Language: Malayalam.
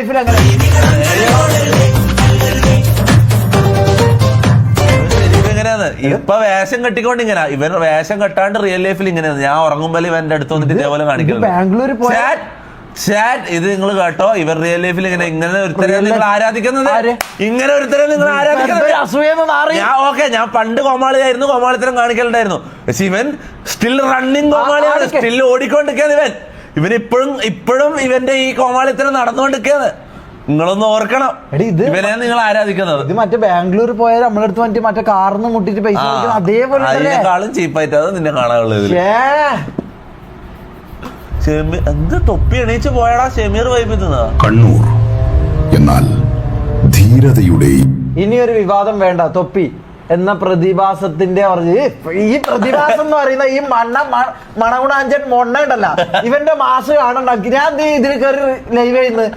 ലൈഫിൽ അങ്ങനെ ഇപ്പൊ വേഷം കെട്ടിക്കൊണ്ട് ഇങ്ങനെ ഇവൻ വേഷം കെട്ടാണ്ട് റിയൽ ലൈഫിൽ ഇങ്ങനെയാണ്. ഞാൻ ഉറങ്ങുമ്പോൾ ഇവന്റെ അടുത്ത് വന്നിട്ട് ഇതേപോലെ കാണിക്കുന്നത്. ബാംഗ്ലൂർ ഇത് നിങ്ങൾ കേട്ടോ, ഇവർ റിയൽ ലൈഫിൽ ഇങ്ങനെ ഒരുത്തരെ നിങ്ങൾ ആരാധിക്കുന്നത്, ഇങ്ങനെ ഒരുത്തരെ നിങ്ങൾ ആരാധിക്കുന്നത്. ഞാൻ പണ്ട് കോമാളിയായിരുന്നു, കോമാളിത്തരം കാണിക്കലുണ്ടായിരുന്നു. പക്ഷെ ഇവൻ സ്റ്റിൽ റണ്ണിങ് കോമാളിയാണ്, സ്റ്റിൽ ഓടിക്കൊണ്ടിരിക്കുകയാണ് ഇവൻ ഇപ്പോഴും ഇവന്റെ ഈ കോമാളിത്തരം നടന്നുകൊണ്ടിരിക്കുകയാണ്. നിങ്ങളൊന്ന് ഓർക്കണം, ഇവനെ നിങ്ങൾ ആരാധിക്കുന്നത്. ഇത് മറ്റേ ബാംഗ്ലൂർ പോയാൽ നമ്മളെടുത്ത് മറ്റേ കാറിന്ന് മുട്ടിട്ട് പൈസ അതേപോലെ അതിനേക്കാളും ചീപ്പായിട്ട് അത് നിന്നെ കാണാനുള്ളത്. എന്ത് തൊപ്പി എണീച്ച് പോയടാ ഷെമീർ വൈപ്പിത്തുന്നതാ. കണ്ണൂർ എന്നാൽ ധീരതയുടെ ഇനിയൊരു വിവാദം വേണ്ട. തൊപ്പി എന്ന പ്രതിഭാസത്തിന്റെ ഈ പ്രതിഭാസം എന്ന് പറയുന്ന ഈ മണഗുണാഞ്ചൻ മൊണ്ണ ഉണ്ടല്ല, ഇവന്റെ മാസ് കാണണ്ട. ഞാൻ ഇതിൽ കയറി ലൈവ് ചെയ്യുന്നത്